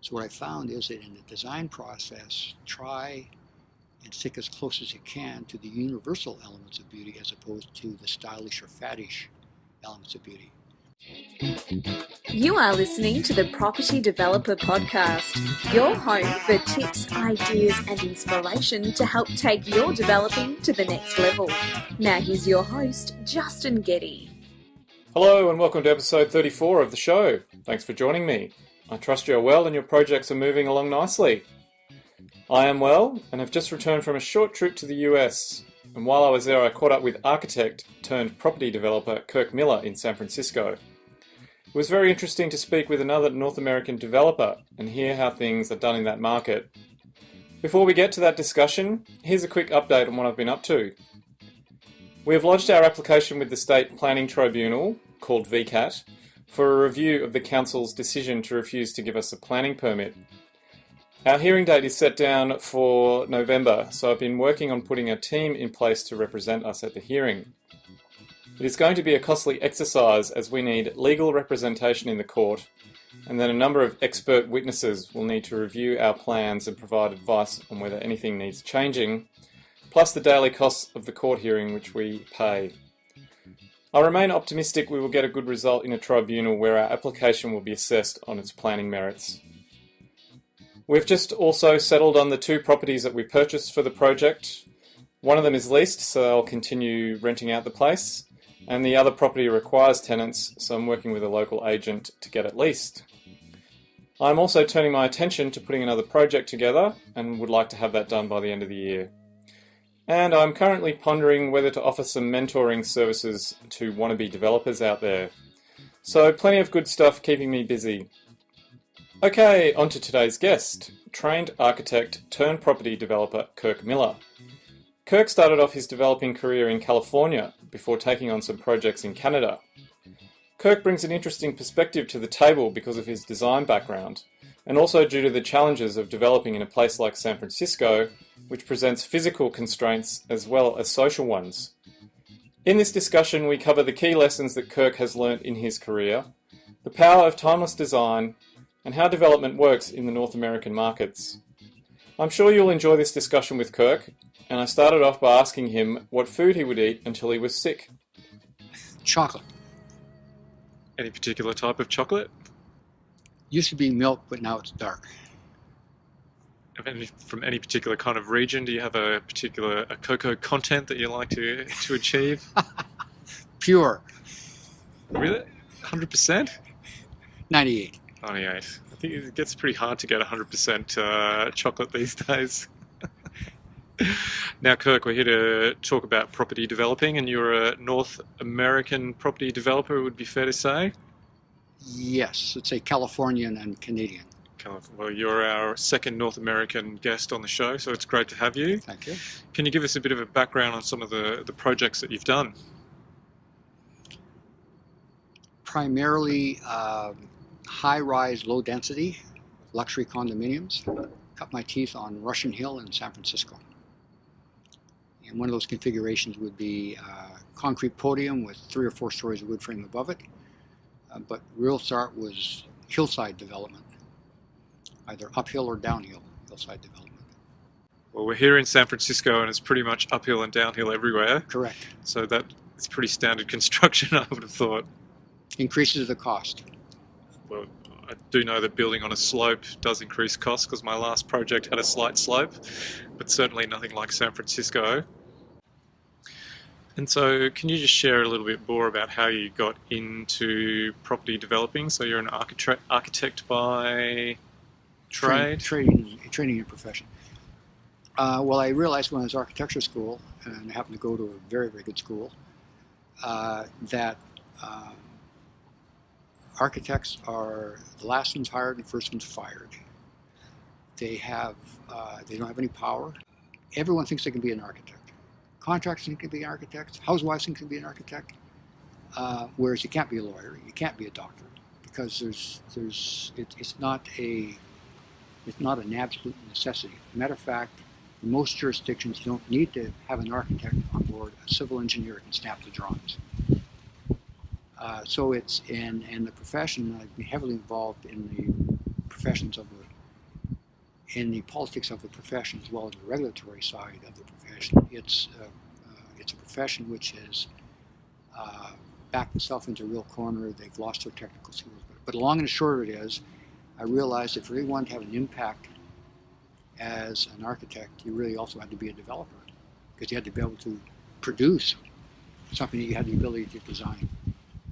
So what I found is that in the design process, try and stick as close as you can to the universal elements of beauty as opposed to the stylish or faddish elements of beauty. You are listening to the Property Developer Podcast, your home for tips, ideas, and inspiration to help take your developing to the next level. Now here's your host, Justin Getty. Hello and welcome to episode 34 of the show. Thanks for joining me. I trust you're well and your projects are moving along nicely. I am well and have just returned from a short trip to the US. And while I was there, I caught up with architect turned property developer Kirk Miller in San Francisco. It was very interesting to speak with another North American developer and hear how things are done in that market. Before we get to that discussion, here's a quick update on what I've been up to. We have lodged our application with the State Planning Tribunal, called VCAT, for a review of the Council's decision to refuse to give us a planning permit. Our hearing date is set down for November, so I've been working on putting a team in place to represent us at the hearing. It is going to be a costly exercise as we need legal representation in the court, and then a number of expert witnesses will need to review our plans and provide advice on whether anything needs changing, plus the daily costs of the court hearing which we pay. I remain optimistic we will get a good result in a tribunal where our application will be assessed on its planning merits. We've just also settled on the two properties that we purchased for the project. One of them is leased, so I'll continue renting out the place, and the other property requires tenants, so I'm working with a local agent to get it leased. I'm also turning my attention to putting another project together and would like to have that done by the end of the year. And I'm currently pondering whether to offer some mentoring services to wannabe developers out there. So plenty of good stuff keeping me busy. Okay, on to today's guest, trained architect turned property developer Kirk Miller. Kirk started off his developing career in California before taking on some projects in Canada. Kirk brings an interesting perspective to the table because of his design background, and also due to the challenges of developing in a place like San Francisco, which presents physical constraints as well as social ones. In this discussion, we cover the key lessons that Kirk has learnt in his career, the power of timeless design, and how development works in the North American markets. I'm sure you'll enjoy this discussion with Kirk, and I started off by asking him what food he would eat until he was sick. Chocolate. Any particular type of chocolate? Used to be milk, but now it's dark. From any particular kind of region? Do you have a particular cocoa content that you like to achieve? Pure. Really? 100%? 98. 98. I think it gets pretty hard to get 100% chocolate these days. Now, Kirk, we're here to talk about property developing, and you're a North American property developer, it would be fair to say? Yes, let's say Californian and Canadian. Well, you're our second North American guest on the show, so it's great to have you. Thank you. Can you give us a bit of a background on some of the projects that you've done? Primarily high-rise, low-density, luxury condominiums. Cut my teeth on Russian Hill in San Francisco. And one of those configurations would be a concrete podium with 3 or 4 stories of wood frame above it. But real start was hillside development, either uphill or downhill hillside development. Well, we're here in San Francisco and it's pretty much uphill and downhill everywhere. Correct. So that is pretty standard construction, I would have thought. Increases the cost. Well, I do know that building on a slope does increase costs because my last project had a slight slope, but certainly nothing like San Francisco. And so can you just share a little bit more about how you got into property developing? So you're an architect by trade? Training and profession. Well, I realized when I was in architecture school, and I happened to go to a very, very good school, that architects are the last ones hired and the first ones fired. They don't have any power. Everyone thinks they can be an architect. Contractors think they can be an architect. Housewives think they can be an architect. Whereas you can't be a lawyer, you can't be a doctor, because it's not an absolute necessity. Matter of fact, in most jurisdictions, you don't need to have an architect on board. A civil engineer can snap the drawings. So it's in the profession. I've been heavily involved in the professions of in the politics of the profession as well as the regulatory side of the profession, it's a profession which has backed itself into a real corner. They've lost their technical skills. But long and short of it is, I realized if you really wanted to have an impact as an architect, you really also had to be a developer, because you had to be able to produce something that you had the ability to design.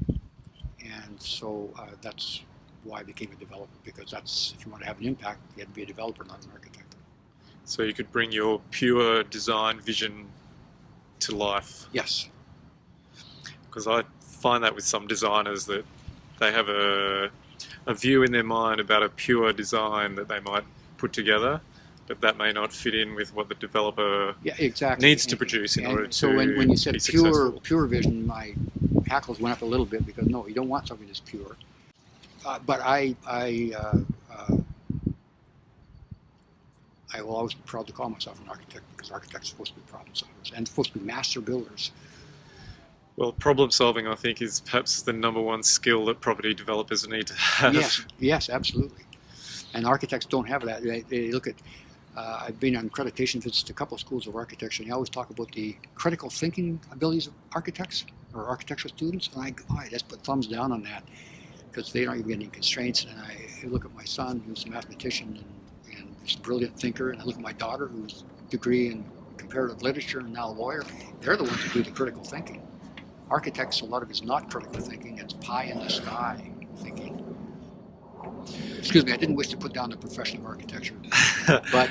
And so that's why I became a developer, because that's, if you want to have an impact, you had to be a developer, not an architect. So you could bring your pure design vision to life. Yes. Because I find that with some designers that they have a view in their mind about a pure design that they might put together, but that may not fit in with what the developer needs to produce in order to so when you said be successful. pure vision, my hackles went up a little bit, because no, you don't want something that's pure. But I will always be proud to call myself an architect, because architects are supposed to be problem solvers and supposed to be master builders. Well, problem solving, I think, is perhaps the number one skill that property developers need to have. Yes, absolutely. And architects don't have that. They look at, I've been on accreditation visits to a couple of schools of architecture, and they always talk about the critical thinking abilities of architects or architectural students, and I just put thumbs down on that, because they don't even get any constraints. And I look at my son, who's a mathematician and he's a brilliant thinker, and I look at my daughter, who's a degree in comparative literature and now a lawyer. They're the ones who do the critical thinking. Architects, a lot of it is not critical thinking, it's pie in the sky thinking. Excuse me, I didn't wish to put down the profession of architecture, but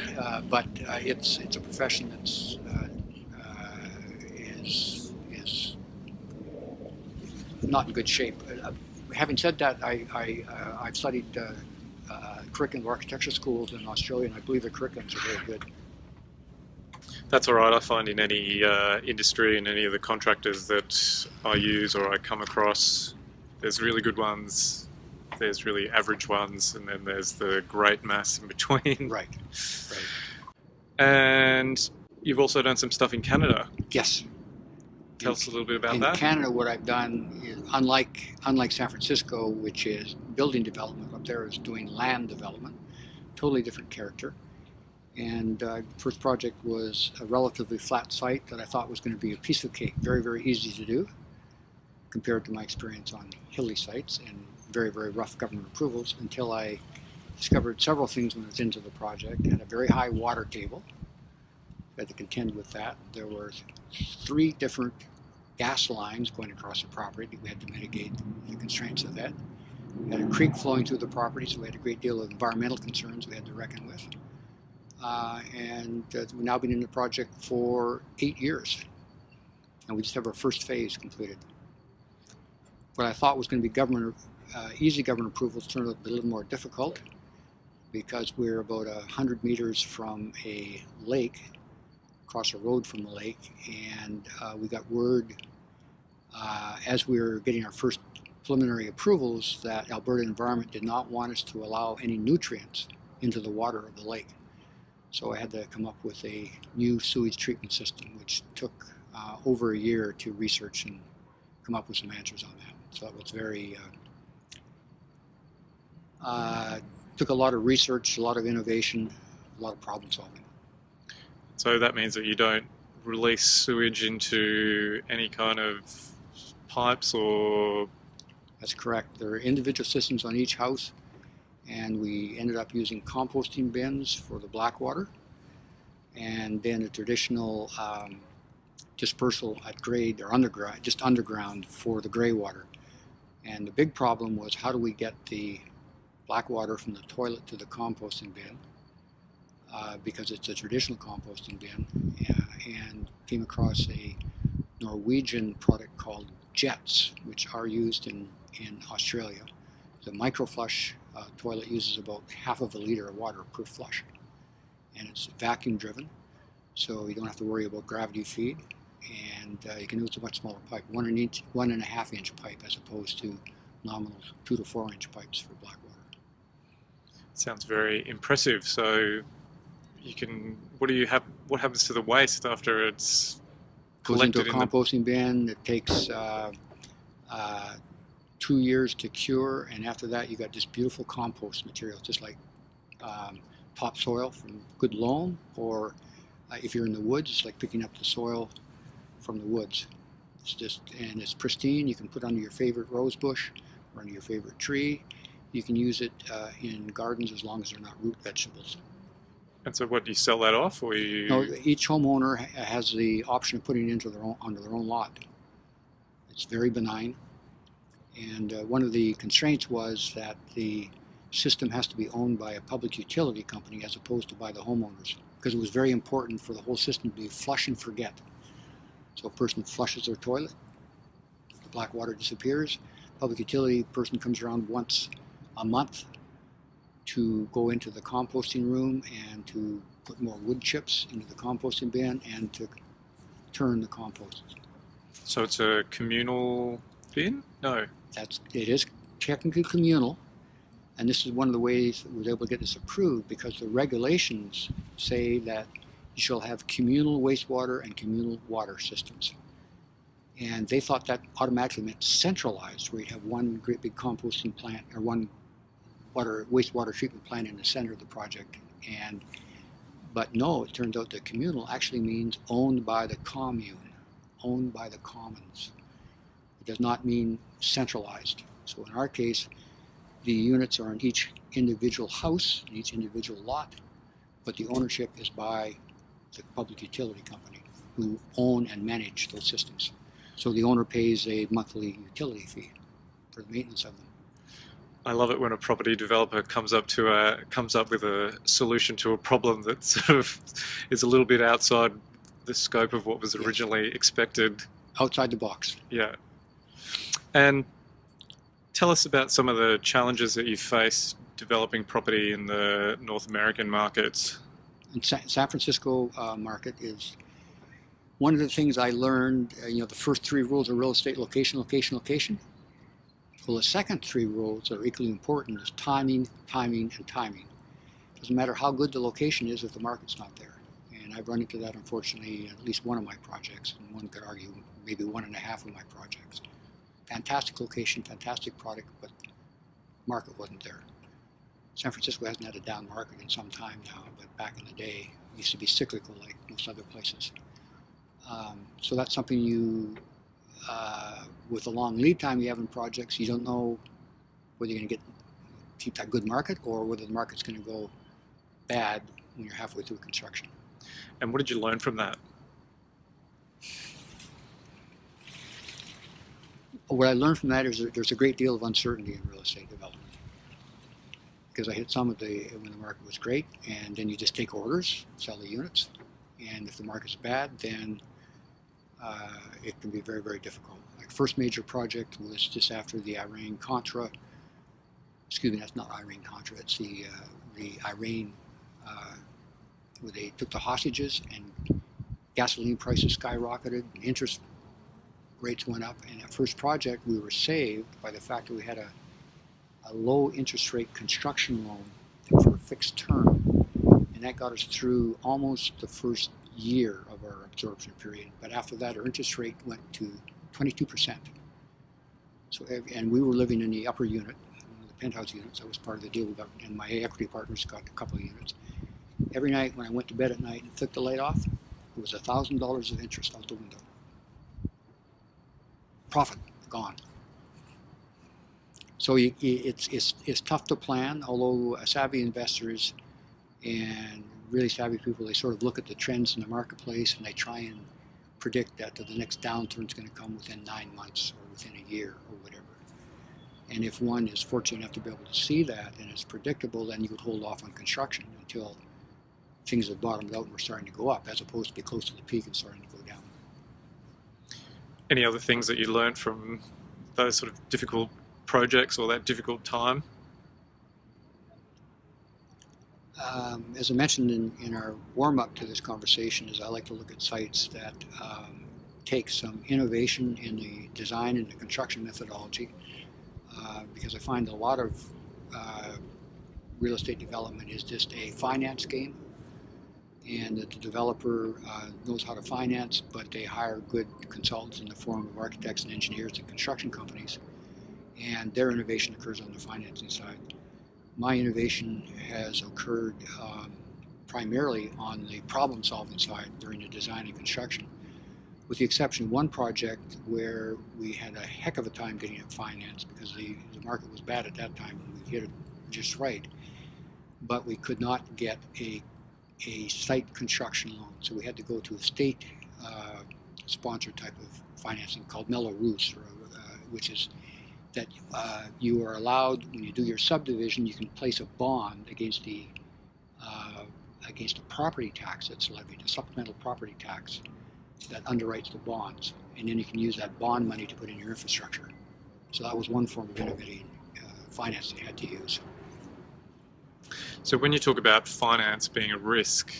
it's a profession that's is not in good shape. Having said that, I've studied curriculum of architecture schools in Australia, and I believe the curriculums are very good. That's all right. I find in any industry and any of the contractors that I use or I come across, there's really good ones, there's really average ones, and then there's the great mass in between. Right. And you've also done some stuff in Canada. Yes. Tell us a little bit about in that. In Canada, what I've done is, unlike San Francisco, which is building development, up there is doing land development, totally different character. And first project was a relatively flat site that I thought was going to be a piece of cake, very, very easy to do compared to my experience on hilly sites and very, very rough government approvals, until I discovered several things when I was into the project. It had a very high water table. I had to contend with that. There were 3 different gas lines going across the property. We had to mitigate the constraints of that. We had a creek flowing through the property, so we had a great deal of environmental concerns we had to reckon with. We've now been in the project for 8 years, and we just have our first phase completed. What I thought was going to be easy government approvals turned out to be a little more difficult, because we're about 100 meters from a lake, across a road from the lake, and we got word as we were getting our first preliminary approvals that Alberta Environment did not want us to allow any nutrients into the water of the lake. So I had to come up with a new sewage treatment system, which took over a year to research and come up with some answers on that. So it was very, took a lot of research, a lot of innovation, a lot of problem solving. So that means that you don't release sewage into any kind of pipes or... That's correct. There are individual systems on each house, and we ended up using composting bins for the black water, and then a traditional dispersal at grade or underground, just underground for the gray water. And the big problem was, how do we get the black water from the toilet to the composting bin, because it's a traditional composting bin, and came across a Norwegian product called Jets, which are used in Australia. The microflush toilet uses about half of a liter of water per flush, and it's vacuum driven, so you don't have to worry about gravity feed, and you can use a much smaller pipe, 1.5 inch pipe, as opposed to nominal 2 to 4 inch pipes for black water. Sounds very impressive. So you can, what happens to the waste after it's collected? Goes into a composting bin. It takes 2 years to cure, and after that you got this beautiful compost material, just like topsoil from good loam, or if you're in the woods, it's like picking up the soil from the woods. And it's pristine. You can put under your favorite rose bush or under your favorite tree. You can use it in gardens as long as they're not root vegetables. And so, what do you sell that off, or you? No, each homeowner has the option of putting it onto their own lot. It's very benign, and one of the constraints was that the system has to be owned by a public utility company as opposed to by the homeowners, because it was very important for the whole system to be flush and forget. So a person flushes their toilet, the black water disappears. Public utility person comes around once a month to go into the composting room and to put more wood chips into the composting bin and to turn the compost. So it's a communal bin? No. It is technically communal, and this is one of the ways that we were able to get this approved, because the regulations say that you shall have communal wastewater and communal water systems. And they thought that automatically meant centralized, where you have one great big composting plant or one wastewater treatment plant in the center of the project. But no, it turns out that communal actually means owned by the commune, owned by the commons. It does not mean centralized. So in our case, the units are in each individual house, in each individual lot, but the ownership is by the public utility company who own and manage those systems. So the owner pays a monthly utility fee for the maintenance of them. I love it when a property developer comes up with a solution to a problem that sort of is a little bit outside the scope of what was originally expected. Outside the box. Yeah. And tell us about some of the challenges that you face developing property in the North American markets. In San Francisco market is one of the things I learned. The first three rules of real estate: location, location, location. Well, the second three rules that are equally important is timing, timing, and timing. It doesn't matter how good the location is if the market's not there. And I've run into that, unfortunately, at least one of my projects, and one could argue maybe 1.5 of my projects. Fantastic location, fantastic product, but market wasn't there. San Francisco hasn't had a down market in some time now, but back in the day, it used to be cyclical like most other places. So that's something with the long lead time you have in projects, you don't know whether you're going to keep that good market or whether the market's going to go bad when you're halfway through construction. And what did you learn from that? What I learned from that is that there's a great deal of uncertainty in real estate development. Because I hit some of when the market was great, and then you just take orders, sell the units, and if the market's bad, then it can be very, very difficult. Like first major project was just after the Iran-Contra. Excuse me, that's not Iran-Contra. It's the Iran where they took the hostages and gasoline prices skyrocketed, and interest rates went up. And that first project, we were saved by the fact that we had a low interest rate construction loan for a fixed term, and that got us through almost the first year of our absorption period. But after that, our interest rate went to 22%. So, and we were living in the upper unit, the penthouse units. That was part of the deal we got, and my equity partners got a couple of units. Every night when I went to bed at night and flicked the light off, it was $1,000 of interest out the window. Profit gone. So it's tough to plan, although savvy investors and really savvy people, they sort of look at the trends in the marketplace and they try and predict that the next downturn is going to come within 9 months or within a year or whatever. And if one is fortunate enough to be able to see that and it's predictable, then you could hold off on construction until things have bottomed out and we're starting to go up, as opposed to be close to the peak and starting to go down. Any other things that you learned from those sort of difficult projects or that difficult time? As I mentioned in our warm-up to this conversation, is I like to look at sites that take some innovation in the design and the construction methodology, because I find a lot of real estate development is just a finance game, and that the developer knows how to finance, but they hire good consultants in the form of architects and engineers and construction companies, and their innovation occurs on the financing side. my innovation has occurred primarily on the problem-solving side during the design and construction, with the exception of one project where we had a heck of a time getting it financed because the market was bad at that time and we hit it just right. But we could not get a site construction loan, so we had to go to a state sponsored type of financing called Mello Roos, which is that you are allowed, when you do your subdivision, you can place a bond against a property tax that's levied, a supplemental property tax that underwrites the bonds, and then you can use that bond money to put in your infrastructure. So that was one form of innovating finance they had to use. So when you talk about finance being a risk,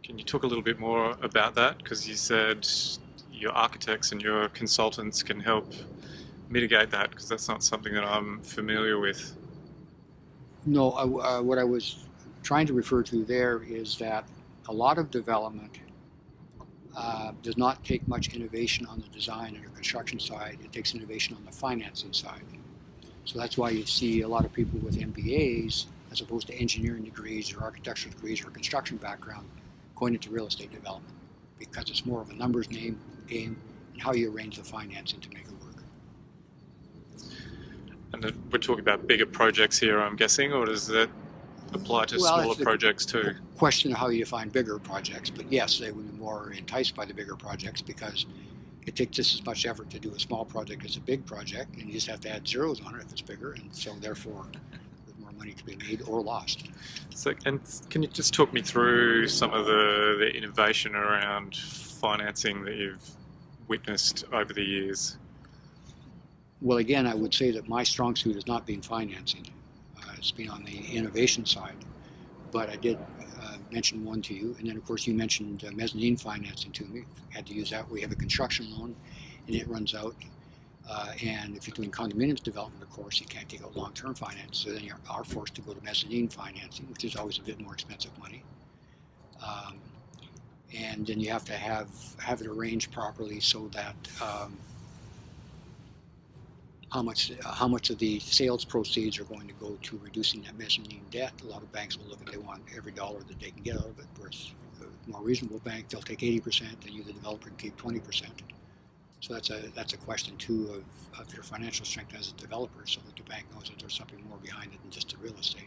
can you talk a little bit more about that? Because you said your architects and your consultants can help mitigate that, because that's not something that I'm familiar with. No, what I was trying to refer to there is that a lot of development does not take much innovation on the design or construction side. It takes innovation on the financing side. So that's why you see a lot of people with MBAs, as opposed to engineering degrees or architectural degrees or construction background, going into real estate development, because it's more of a numbers game and how you arrange the financing to make it work. And we're talking about bigger projects here, I'm guessing, or does that apply to smaller projects too? Question of how you define bigger projects, but yes, they would be more enticed by the bigger projects because it takes just as much effort to do a small project as a big project, and you just have to add zeros on it if it's bigger, and so therefore there's more money to be made or lost. So, and can you just talk me through some of the innovation around financing that you've witnessed over the years? Well, again, I would say that my strong suit has not been financing. It's been on the innovation side, but I did mention one to you, and then of course you mentioned mezzanine financing to me. Had to use that. We have a construction loan, and it runs out. And if you're doing condominiums development, of course, you can't take out long-term finance, so then you are forced to go to mezzanine financing, which is always a bit more expensive money. And then you have to have it arranged properly so that how much of the sales proceeds are going to go to reducing that mezzanine debt. A lot of banks will look at, they want every dollar that they can get out of it, whereas a more reasonable bank, they'll take 80%, and you, the developer, can keep 20%. So that's a question too of your financial strength as a developer, so that the bank knows that there's something more behind it than just the real estate.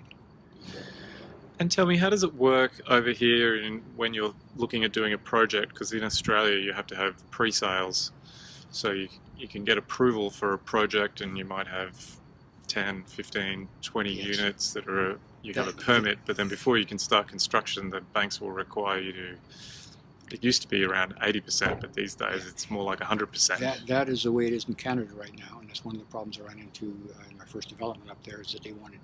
And tell me, how does it work over here when you're looking at doing a project? Because in Australia you have to have pre-sales. So you can get approval for a project and you might have 10, 15, 20 Yes. units that are, you have a permit, but then before you can start construction, the banks will require you to, it used to be around 80%, but these days it's more like 100%. That is the way it is in Canada right now, and that's one of the problems I ran into in my first development up there, is that they wanted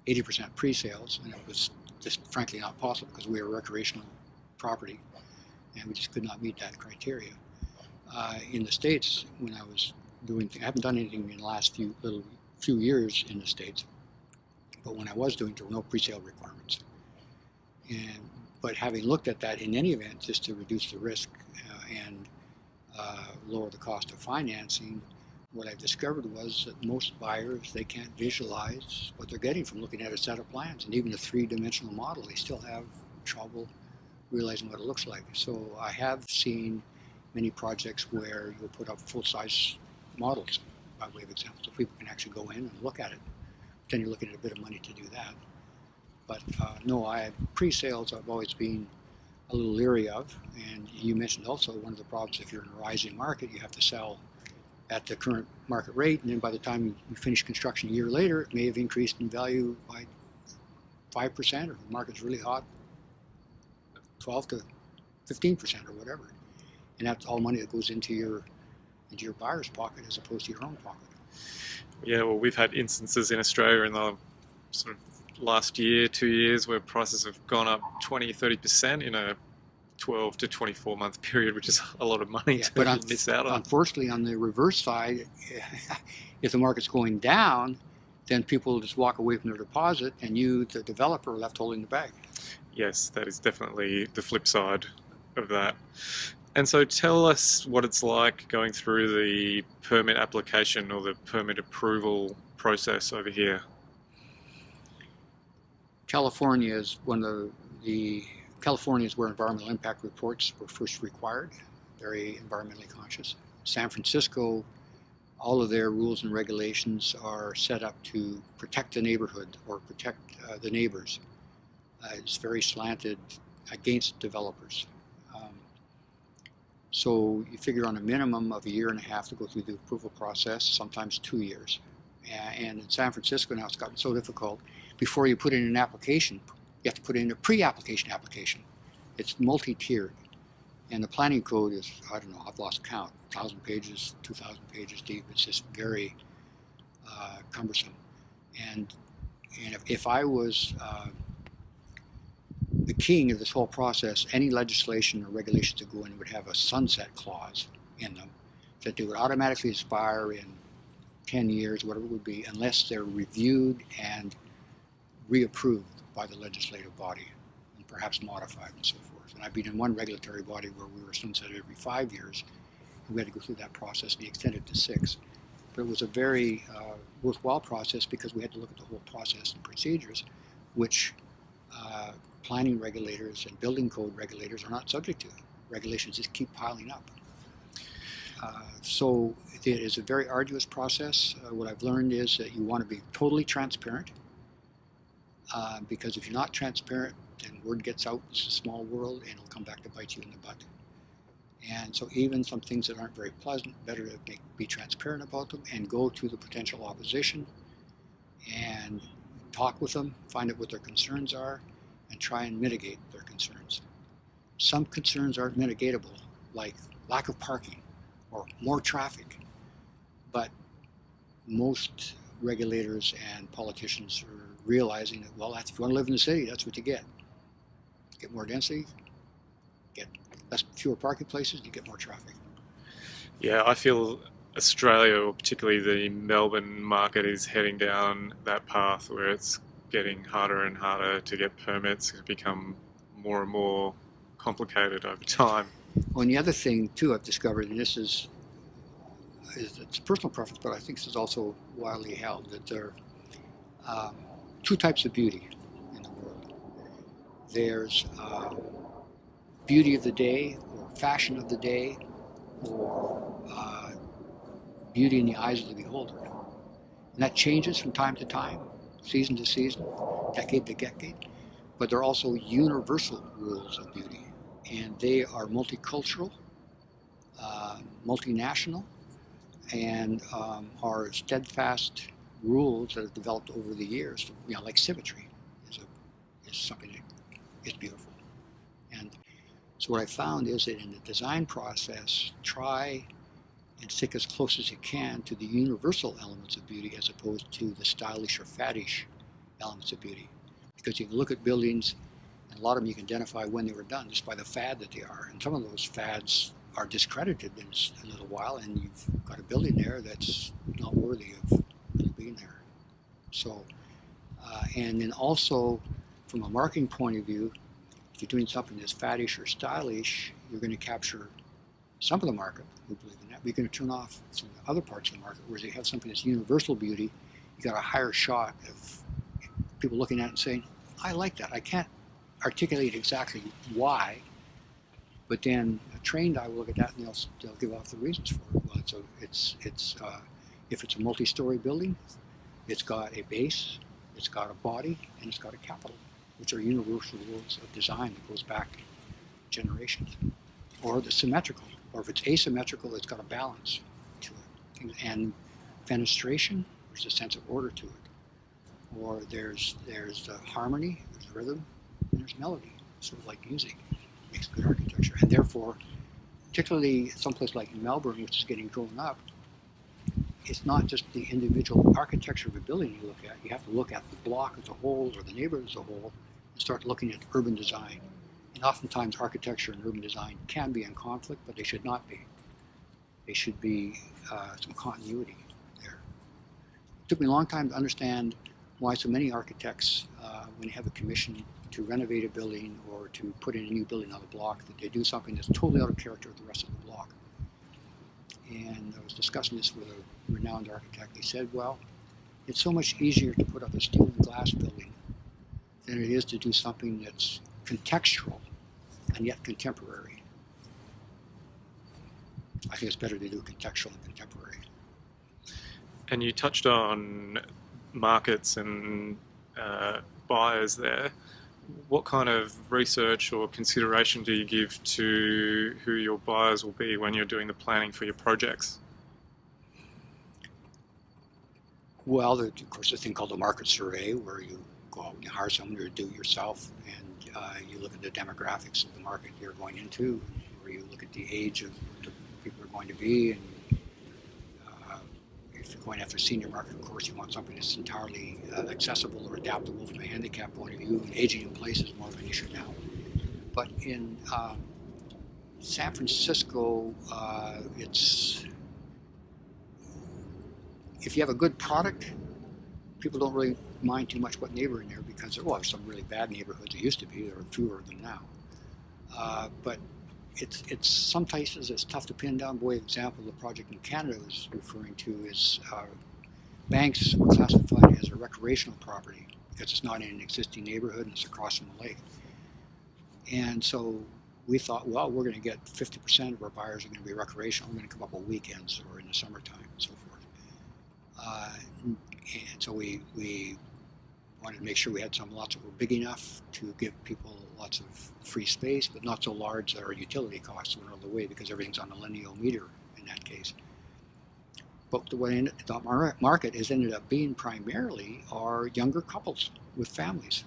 80% pre-sales, and it was just frankly not possible because we were a recreational property, and we just could not meet that criteria. In the States, when I was doing things, I haven't done anything in the last few years in the States, but when I was doing, there were no pre-sale requirements. But having looked at that in any event, just to reduce the risk and lower the cost of financing, what I discovered was that most buyers, they can't visualize what they're getting from looking at a set of plans, and even a three-dimensional model, they still have trouble realizing what it looks like. So I have seen many projects where you'll put up full-size models, by way of example, so people can actually go in and look at it. Then you're looking at a bit of money to do that. But no, pre-sales I've always been a little leery of, and you mentioned also one of the problems, if you're in a rising market, you have to sell at the current market rate, and then by the time you finish construction a year later, it may have increased in value by 5%, or the market's really hot, 12 to 15% or whatever. And that's all money that goes into your buyer's pocket as opposed to your own pocket. Yeah, well, we've had instances in Australia in the sort of last year, 2 years, where prices have gone up 20, 30% in a 12 to 24 month period, which is a lot of money to miss out on. Unfortunately, on the reverse side, if the market's going down, then people just walk away from their deposit, and you, the developer, are left holding the bag. Yes, that is definitely the flip side of that. And so tell us what it's like going through the permit application or the permit approval process over here. California is California is where environmental impact reports were first required, very environmentally conscious. San Francisco, all of their rules and regulations are set up to protect the neighborhood or protect the neighbors. It's very slanted against developers. So you figure on a minimum of 1.5 years to go through the approval process, sometimes 2 years. And in San Francisco now it's gotten so difficult, before you put in an application, you have to put in a pre-application application. It's multi-tiered. And the planning code is, I don't know, I've lost count, 1,000 pages, 2,000 pages deep. It's just very cumbersome. And if I was the king of this whole process, any legislation or regulations that go in would have a sunset clause in them, that they would automatically expire in 10 years, whatever it would be, unless they're reviewed and reapproved by the legislative body and perhaps modified and so forth. And I've been in one regulatory body where we were sunsetted every 5 years, and we had to go through that process and be extended to 6. But it was a very worthwhile process because we had to look at the whole process and procedures, which planning regulators and building code regulators are not subject to. Regulations just keep piling up. So it is a very arduous process. What I've learned is that you want to be totally transparent, because if you're not transparent, then word gets out, it's a small world, and it'll come back to bite you in the butt. And so even some things that aren't very pleasant, better to be transparent about them and go to the potential opposition and talk with them, find out what their concerns are, and try and mitigate their concerns. Some concerns aren't mitigatable, like lack of parking or more traffic, but most regulators and politicians are realizing that, well, if you want to live in the city, that's what you get. Get more density, get fewer parking places, you get more traffic. Yeah, I feel Australia, or particularly the Melbourne market, is heading down that path where it's getting harder and harder to get permits. It's become more and more complicated over time. Well, and the other thing too I've discovered, and this is it's a personal preference, but I think this is also widely held, that there are 2 types of beauty in the world. There's beauty of the day, or fashion of the day, or beauty in the eyes of the beholder. And that changes from time to time, season to season, decade to decade. But there are also universal rules of beauty, and they are multicultural, multinational, and are steadfast rules that have developed over the years. You know, like symmetry is something that is beautiful. And so what I found is that in the design process, try and stick as close as you can to the universal elements of beauty as opposed to the stylish or faddish elements of beauty. Because you can look at buildings, and a lot of them you can identify when they were done just by the fad that they are. And some of those fads are discredited in a little while, and you've got a building there that's not worthy of really being there. So, and then also from a marketing point of view, if you're doing something that's faddish or stylish, you're going to capture some of the market who believe in that. But you're going to turn off some of the other parts of the market, whereas you have something that's universal beauty, you got a higher shot of people looking at it and saying, I like that. I can't articulate exactly why, but then a trained eye will look at that and they'll give off the reasons for it. Well, if it's a multi-story building, it's got a base, it's got a body, and it's got a capital, which are universal rules of design that goes back generations. Or the symmetrical, or if it's asymmetrical, it's got a balance to it. And fenestration, there's a sense of order to it. Or there's harmony, there's rhythm, and there's melody, sort of like music. Makes good architecture. And therefore, particularly someplace like Melbourne, which is getting grown up, it's not just the individual architecture of a building you look at. You have to look at the block as a whole or the neighborhood as a whole and start looking at urban design. And oftentimes architecture and urban design can be in conflict, but they should not be. They should be some continuity there. It took me a long time to understand why so many architects, when they have a commission to renovate a building or to put in a new building on the block, that they do something that's totally out of character with the rest of the block. And I was discussing this with a renowned architect. He said, well, it's so much easier to put up a steel and glass building than it is to do something that's contextual and yet contemporary. I think it's better to do contextual and contemporary. And you touched on markets and buyers there. What kind of research or consideration do you give to who your buyers will be when you're doing the planning for your projects? Well, of course, there's a thing called a market survey where you go out and you hire someone to do it yourself, and you look at the demographics of the market you're going into, where you look at the age of the people are going to be, and if you're going after a senior market, of course, you want something that's entirely accessible or adaptable from a handicap point of view, and aging in place is more of an issue now. But in San Francisco, if you have a good product, people don't really mind too much what neighborhood there, because there are some really bad neighborhoods. There used to be. There are fewer of them now. But it's some places it's tough to pin down. Boy, example, the project in Canada I was referring to is banks were classified as a recreational property because it's not in an existing neighborhood and it's across from the lake. And so we thought, well, we're going to get 50% of our buyers are going to be recreational. We're going to come up on weekends or in the summertime and so forth. And so we wanted to make sure we had some lots that were big enough to give people lots of free space, but not so large that our utility costs went all the way, because everything's on a lineal meter in that case. But the market has ended up being primarily our younger couples with families.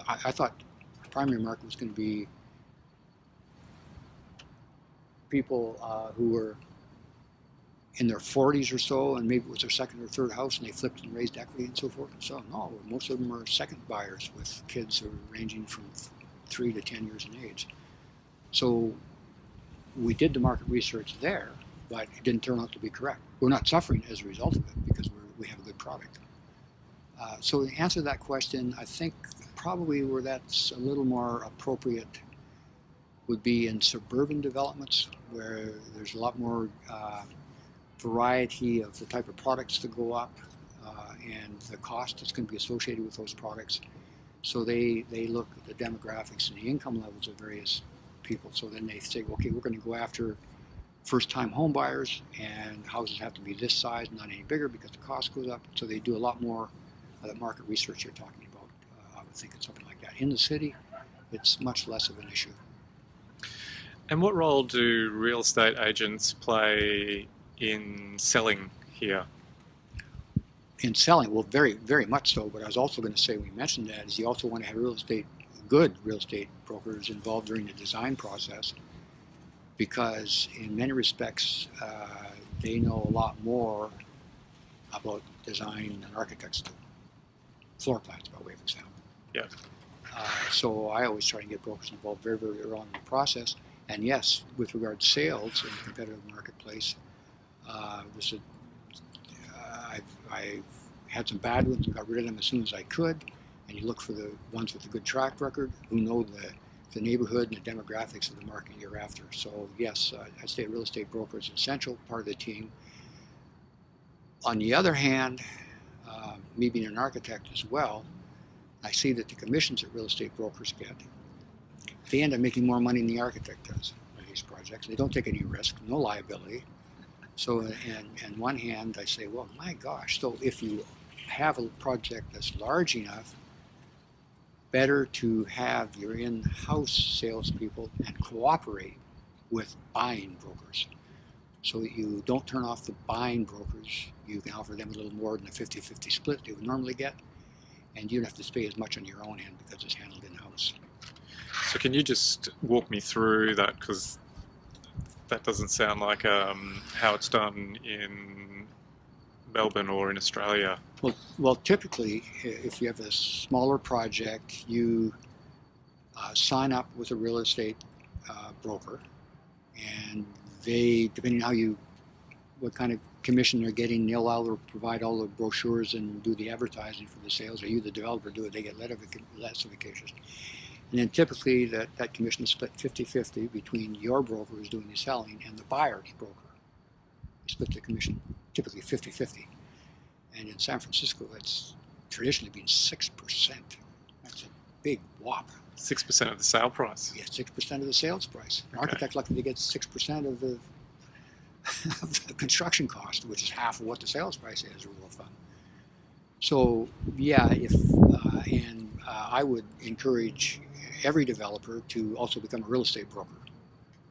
I thought the primary market was going to be people who were in their 40s or so, and maybe it was their second or third house, and they flipped and raised equity and so forth. And so, no, most of them are second buyers with kids who are ranging from 3 to 10 years in age. So we did the market research there, but it didn't turn out to be correct. We're not suffering as a result of it because we have a good product. So to answer that question, I think probably where that's a little more appropriate would be in suburban developments, where there's a lot more variety of the type of products that go up and the cost that's going to be associated with those products. So they look at the demographics and the income levels of various people. So then they say, okay, we're going to go after first-time home buyers, and houses have to be this size, not any bigger, because the cost goes up. So they do a lot more of the market research you're talking about. I would think it's something like that. In the city, it's much less of an issue. And what role do real estate agents play in selling here? In selling, well, very, very much so. But I was also going to say, when you mentioned that, is you also want to have good real estate brokers involved during the design process, because in many respects, they know a lot more about design than architects do. Floor plans, by way of example. Yeah. So I always try to get brokers involved very, very early on in the process. And yes, with regard to sales in the competitive marketplace, I've had some bad ones and got rid of them as soon as I could. And you look for the ones with a good track record, who know the neighborhood and the demographics of the market you're after. So yes, I'd say a real estate broker is an essential part of the team. On the other hand, me being an architect as well, I see that the commissions that real estate brokers get, they end up making more money than the architect does on these projects. They don't take any risk, no liability. So, and one hand, I say, well, my gosh, so if you have a project that's large enough, better to have your in-house salespeople and cooperate with buying brokers, so that you don't turn off the buying brokers. You can offer them a little more than the 50-50 split they would normally get, and you don't have to pay as much on your own end because it's handled in-house. So can you just walk me through that, because that doesn't sound like how it's done in Melbourne or in Australia. Well, typically, if you have a smaller project, you sign up with a real estate broker, and they, depending on what kind of commission they're getting, they'll either provide all the brochures and do the advertising for the sales, or you, the developer, do it. They get less of occasions. And then typically that commission is split 50-50 between your broker who's doing the selling and the buyer's broker. They split the commission typically 50-50. And in San Francisco, that's traditionally been 6%. That's a big whop. 6% of the sale price. Yeah, 6% of the sales price. An Okay. architect lucky to get 6% of the, of the construction cost, which is half of what the sales price is, rule of thumb. So yeah, I would encourage every developer to also become a real estate broker.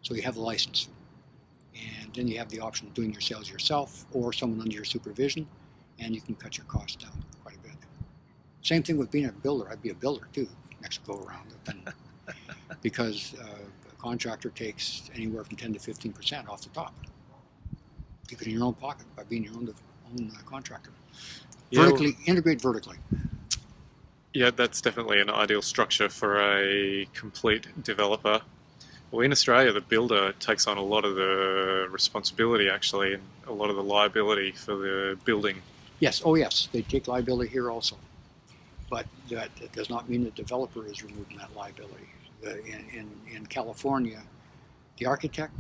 So you have the license, and then you have the option of doing your sales yourself or someone under your supervision, and you can cut your costs down quite a bit. Same thing with being a builder. I'd be a builder too next go around, because a contractor takes anywhere from 10 to 15% off the top. Keep it in your own pocket by being your own contractor. Yeah, Vertically, integrate vertically. Yeah, that's definitely an ideal structure for a complete developer. Well, in Australia, the builder takes on a lot of the responsibility, actually, and a lot of the liability for the building. Yes, oh yes, they take liability here also. But that does not mean the developer is removing that liability. In California, the architect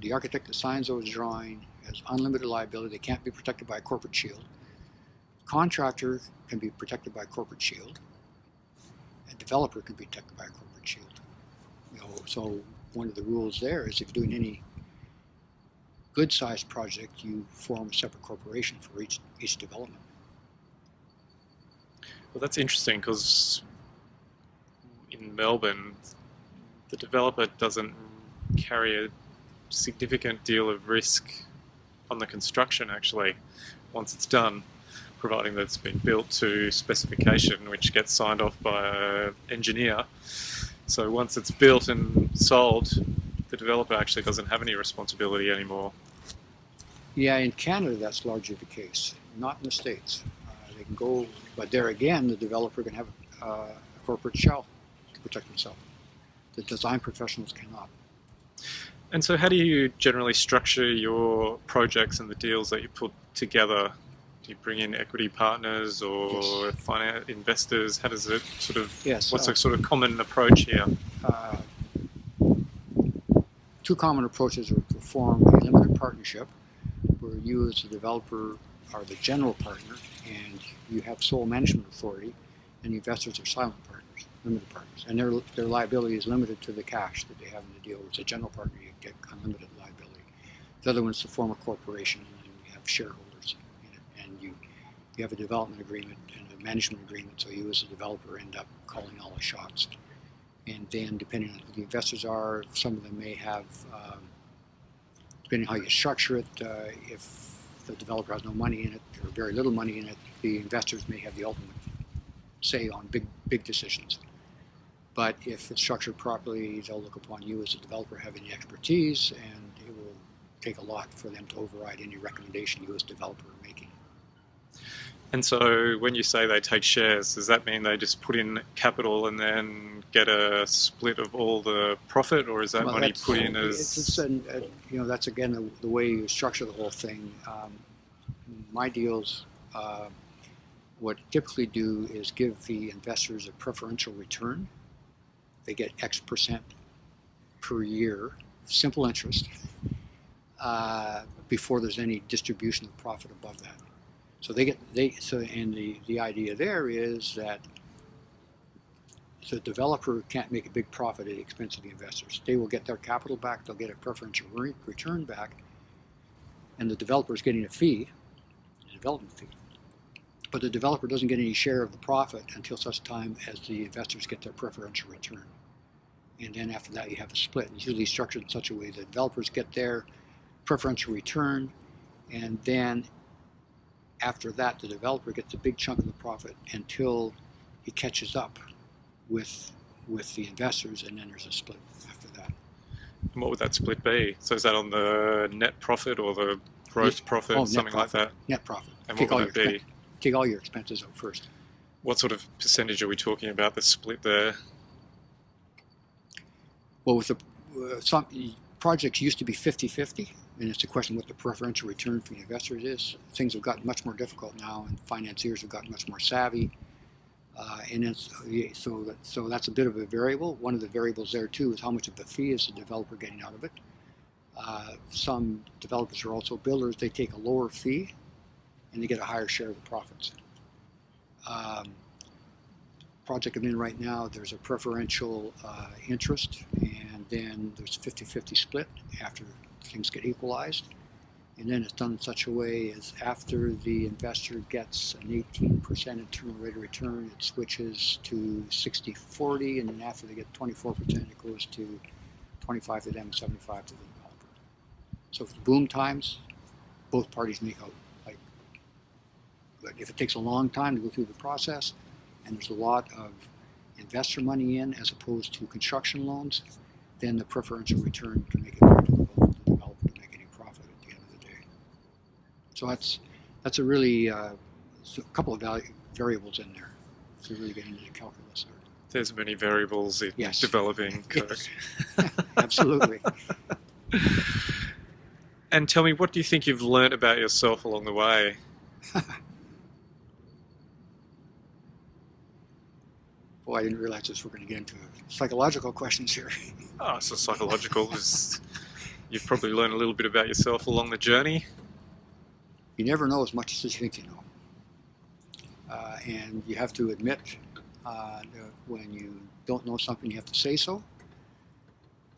that signs those drawings has unlimited liability. They can't be protected by a corporate shield. Contractor can be protected by a corporate shield. A developer can be protected by a corporate shield. So one of the rules there is if you're doing any good-sized project, you form a separate corporation for each development. Well, that's interesting because in Melbourne, the developer doesn't carry a significant deal of risk on the construction, actually, once it's done, providing that it's been built to specification, which gets signed off by an engineer. So once it's built and sold, the developer actually doesn't have any responsibility anymore. Yeah, in Canada that's largely the case, not in the States. They can go, but there again, the developer can have a corporate shell to protect himself. The design professionals cannot. And so how do you generally structure your projects and the deals that you put together? Do you bring in equity partners or Yes. finance investors? How does it sort of, Yes, what's the sort of common approach here? Two common approaches are to form a limited partnership where you as the developer are the general partner and you have sole management authority, and the investors are silent partners, limited partners, and their liability is limited to the cash that they have in the deal. As a general partner, you get unlimited liability. The other one is to form a corporation, and then you have shareholders in it, and you have a development agreement and a management agreement, so you as a developer end up calling all the shots. And then depending on who the investors are, some of them may have, depending on how you structure it, if the developer has no money in it or very little money in it, the investors may have the ultimate say on big decisions. But if it's structured properly, they'll look upon you as a developer having the expertise, and it will take a lot for them to override any recommendation you as a developer are making. And so when you say they take shares, does that mean they just put in capital and then get a split of all the profit, or is that Well, money put in as... That's again the way you structure the whole thing. My deals, what typically do is give the investors a preferential return. They get X percent per year, simple interest, before there's any distribution of profit above that. So the idea there is that the developer can't make a big profit at the expense of the investors. They will get their capital back, they'll get a preferential return back, and the developer is getting a fee, a development fee. But the developer doesn't get any share of the profit until such time as the investors get their preferential return. And then after that you have a split. It's usually structured in such a way that developers get their preferential return, and then after that the developer gets a big chunk of the profit until he catches up with the investors, and then there's a split after that. And what would that split be? So is that on the net profit or the gross profit, something profit, like that? Net profit. And what would that be? Take all your expenses out first. What sort of percentage are we talking about, the split there? Well, with some projects used to be 50-50, and it's a question of what the preferential return for the investors is. Things have gotten much more difficult now, and financiers have gotten much more savvy. So that's a bit of a variable. One of the variables there too is how much of the fee is the developer getting out of it. Some developers are also builders. They take a lower fee and they get a higher share of the profits. project I'm in right now, there's a preferential interest, and then there's a 50-50 split after things get equalized. And then it's done in such a way as after the investor gets an 18% internal rate of return, it switches to 60-40, and then after they get 24%, it goes to 25 to them, 75 to the developer. So for boom times, both parties make out like good. If it takes a long time to go through the process, and there's a lot of investor money in as opposed to construction loans, then the preferential return can make it very difficult for the developer to make any profit at the end of the day. So that's a really a couple of variables in there to really get into the calculus there. There's many variables in Yes. developing code. Yes. Absolutely. And tell me, what do you think you've learnt about yourself along the way? Boy, I didn't realize this. We're going to get into psychological questions here. Oh, so psychological. You've probably learned a little bit about yourself along the journey. You never know as much as you think you know. And you have to admit that when you don't know something, you have to say so.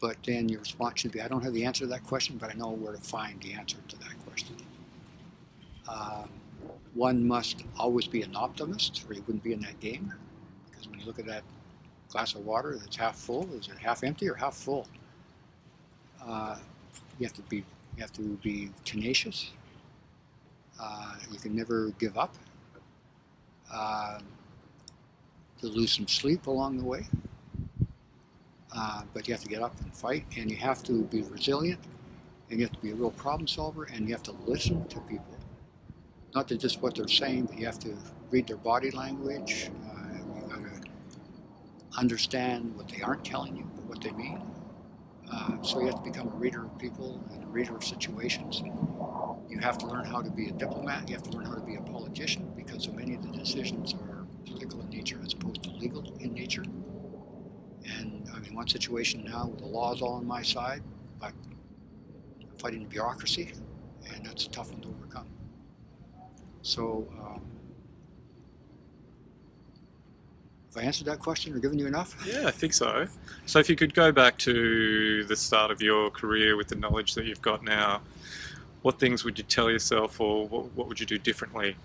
But then your response should be, I don't have the answer to that question, but I know where to find the answer to that question. One must always be an optimist, or you wouldn't be in that game. Because when you look at that glass of water that's half full, is it half empty or half full? You have to be tenacious. You can never give up. To lose some sleep along the way. But you have to get up and fight, and you have to be resilient, and you have to be a real problem solver, and you have to listen to people. Not to just what they're saying, but you have to read their body language. You got to understand what they aren't telling you, but what they mean. So you have to become a reader of people and a reader of situations. You have to learn how to be a diplomat. You have to learn how to be a politician, because so many of the decisions are political in nature as opposed to legal in nature. And I'm in one situation now where the law is all on my side, but I'm fighting the bureaucracy, and that's a tough one to overcome. So, have I answered that question or given you enough? Yeah, I think so. So if you could go back to the start of your career with the knowledge that you've got now, what things would you tell yourself, or what would you do differently?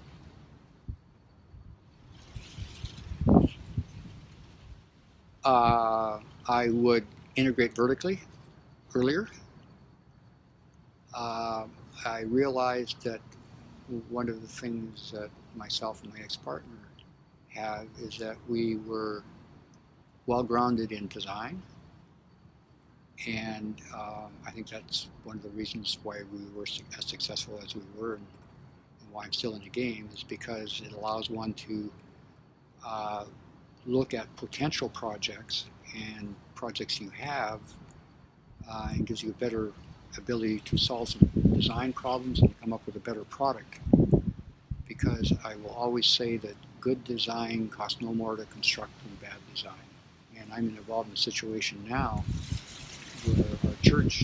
I would integrate vertically earlier. I realized that one of the things that myself and my ex-partner have is that we were well grounded in design, and I think that's one of the reasons why we were as successful as we were, and why I'm still in the game, is because it allows one to look at potential projects and projects you have, and gives you a better ability to solve some design problems and come up with a better product. Because I will always say that good design costs no more to construct than bad design. And I'm involved in a situation now where our church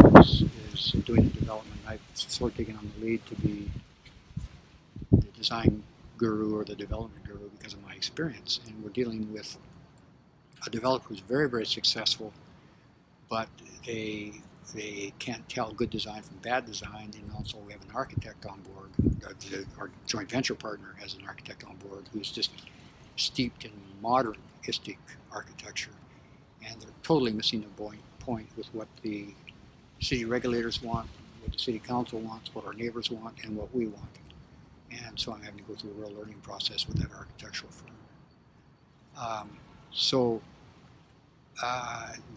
is doing a development. I've sort of taken on the lead to be the design guru or the development guru because of my experience. And we're dealing with a developer who's very, very successful, but they can't tell good design from bad design. And also we have an architect on board. Our joint venture partner has an architect on board who's just steeped in modernistic architecture, and they're totally missing the point with what the city regulators want, what the city council wants, what our neighbors want, and what we want. And so I'm having to go through a real learning process with that architectural firm.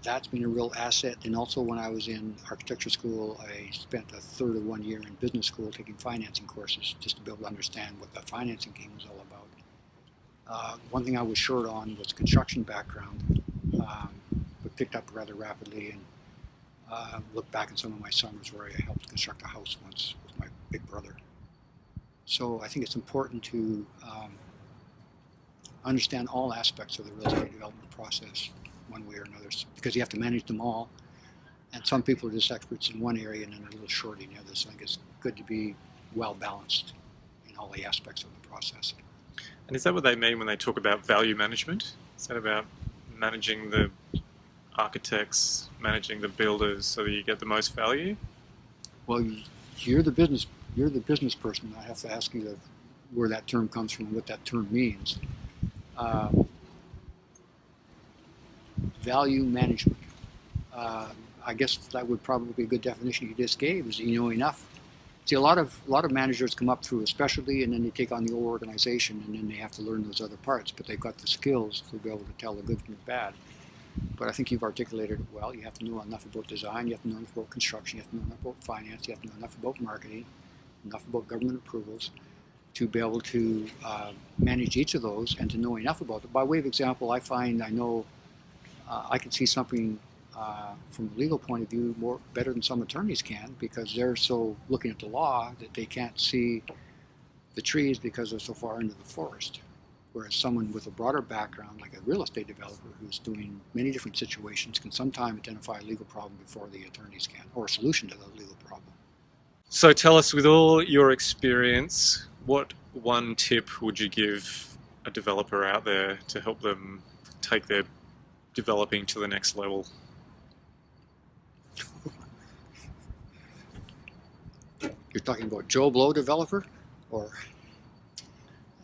That's been a real asset. And also when I was in architecture school, I spent a third of 1 year in business school taking financing courses just to be able to understand what the financing game was all about. One thing I was short on was construction background, but picked up rather rapidly, and looked back at some of my summers where I helped construct a house once with my big brother. So I think it's important to understand all aspects of the real estate development process one way or another, because you have to manage them all. And some people are just experts in one area and then they're a little short in the other. So I think it's good to be well balanced in all the aspects of the process. And is that what they mean when they talk about value management? Is that about managing the architects, managing the builders so that you get the most value? Well, you're the business person. I have to ask you where that term comes from, what that term means. Value management. I guess that would probably be a good definition you just gave, is you know enough. See, a lot of managers come up through a specialty and then they take on the whole organization and then they have to learn those other parts, but they've got the skills to be able to tell the good from the bad. But I think you've articulated it well. You have to know enough about design, you have to know enough about construction, you have to know enough about finance, you have to know enough about marketing, enough about government approvals to be able to manage each of those and to know enough about it. By way of example, I can see something from a legal point of view better than some attorneys can, because they're so looking at the law that they can't see the trees because they're so far into the forest. Whereas someone with a broader background, like a real estate developer who's doing many different situations, can sometimes identify a legal problem before the attorneys can, or a solution to the legal problem. So tell us, with all your experience, what one tip would you give a developer out there to help them take their developing to the next level? You're talking about Joe Blow developer, or?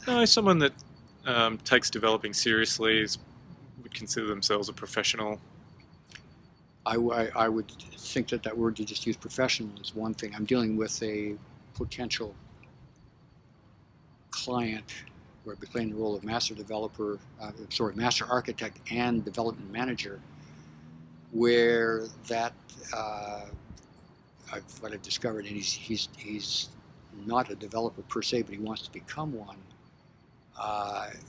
No, someone that takes developing seriously, would consider themselves a professional. I would think that word you just used, professional, is one thing. I'm dealing with a potential client where I'd be playing the role of master architect and development manager, where what I've discovered, and he's not a developer per se, but he wants to become one.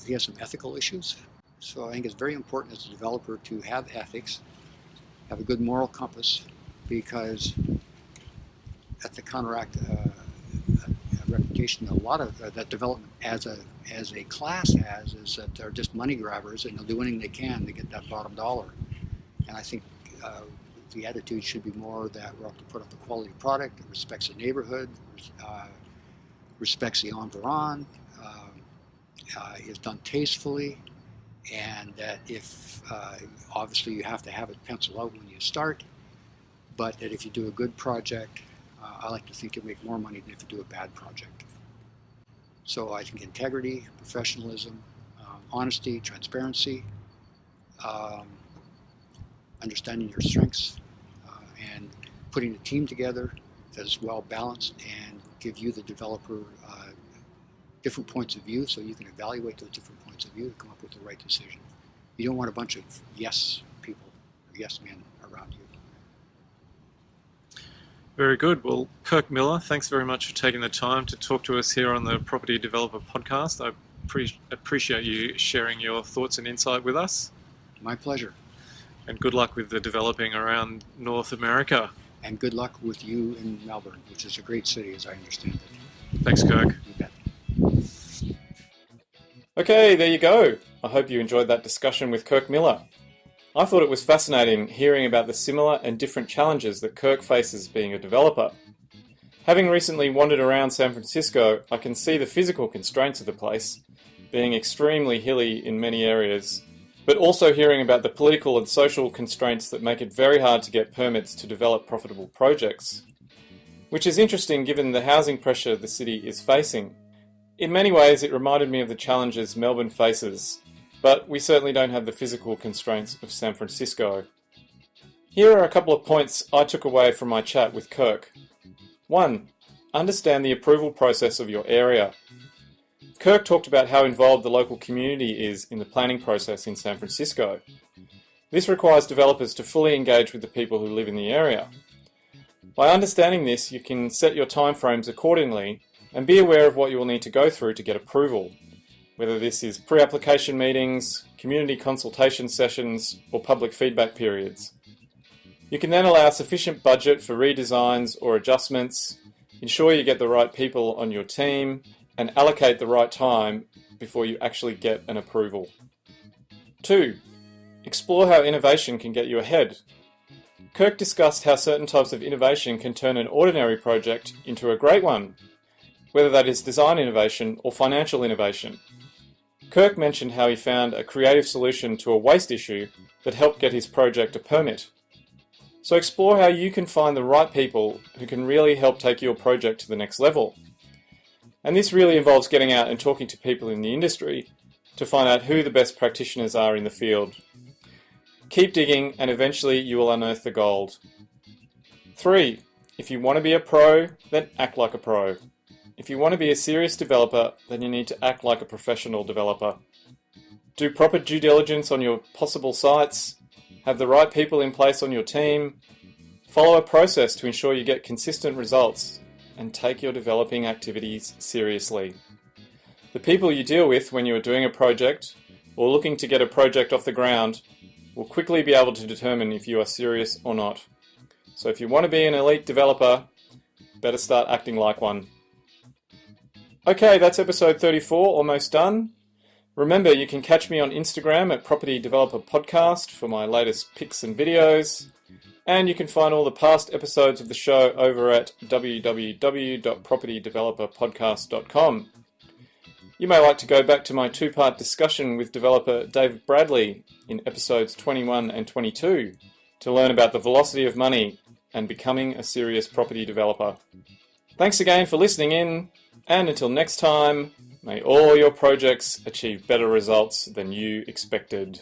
He has some ethical issues. So I think it's very important as a developer to have ethics, have a good moral compass, because that's to counteract a reputation that a lot of that development as a class has, is that they're just money grabbers and they'll do anything they can to get that bottom dollar. And I think the attitude should be more that we're up to put up a quality product that respects the neighborhood, respects the environment, is done tastefully, and that if obviously you have to have it penciled out when you start, but that if you do a good project, I like to think you'll make more money than if you do a bad project. So I think integrity, professionalism, honesty, transparency, understanding your strengths, and putting a team together that is well balanced and give you, the developer, different points of view, so you can evaluate those different points of view to come up with the right decision. You don't want a bunch of yes people or yes men around you. Very good. Well, Kirk Miller, thanks very much for taking the time to talk to us here on the Property Developer Podcast. I appreciate you sharing your thoughts and insight with us. My pleasure. And good luck with the developing around North America. And good luck with you in Melbourne, which is a great city as I understand it. Thanks, Kirk. You bet. Okay, there you go. I hope you enjoyed that discussion with Kirk Miller. I thought it was fascinating hearing about the similar and different challenges that Kirk faces being a developer. Having recently wandered around San Francisco, I can see the physical constraints of the place, being extremely hilly in many areas, but also hearing about the political and social constraints that make it very hard to get permits to develop profitable projects. Which is interesting given the housing pressure the city is facing. In many ways, it reminded me of the challenges Melbourne faces, but we certainly don't have the physical constraints of San Francisco. Here are a couple of points I took away from my chat with Kirk. 1. Understand the approval process of your area. Kirk talked about how involved the local community is in the planning process in San Francisco. This requires developers to fully engage with the people who live in the area. By understanding this, you can set your timeframes accordingly and be aware of what you will need to go through to get approval, whether this is pre-application meetings, community consultation sessions, or public feedback periods. You can then allow sufficient budget for redesigns or adjustments, ensure you get the right people on your team, and allocate the right time before you actually get an approval. 2. Explore how innovation can get you ahead. Kirk discussed how certain types of innovation can turn an ordinary project into a great one, whether that is design innovation or financial innovation. Kirk mentioned how he found a creative solution to a waste issue that helped get his project a permit. So explore how you can find the right people who can really help take your project to the next level. And this really involves getting out and talking to people in the industry to find out who the best practitioners are in the field. Keep digging and eventually you will unearth the gold. 3. If you want to be a pro, then act like a pro. If you want to be a serious developer, then you need to act like a professional developer. Do proper due diligence on your possible sites, have the right people in place on your team, follow a process to ensure you get consistent results, and take your developing activities seriously. The people you deal with when you are doing a project or looking to get a project off the ground will quickly be able to determine if you are serious or not. So if you want to be an elite developer, better start acting like one. Okay, that's episode 34, almost done. Remember, you can catch me on Instagram at Property Developer Podcast for my latest pics and videos. And you can find all the past episodes of the show over at www.propertydeveloperpodcast.com. You may like to go back to my two-part discussion with developer David Bradley in episodes 21 and 22 to learn about the velocity of money and becoming a serious property developer. Thanks again for listening in, and until next time, may all your projects achieve better results than you expected.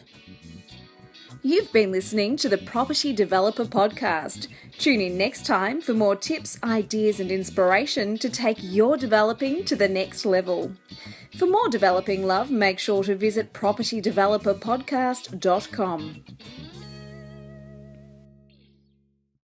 You've been listening to the Property Developer Podcast. Tune in next time for more tips, ideas, and inspiration to take your developing to the next level. For more developing love, make sure to visit propertydeveloperpodcast.com.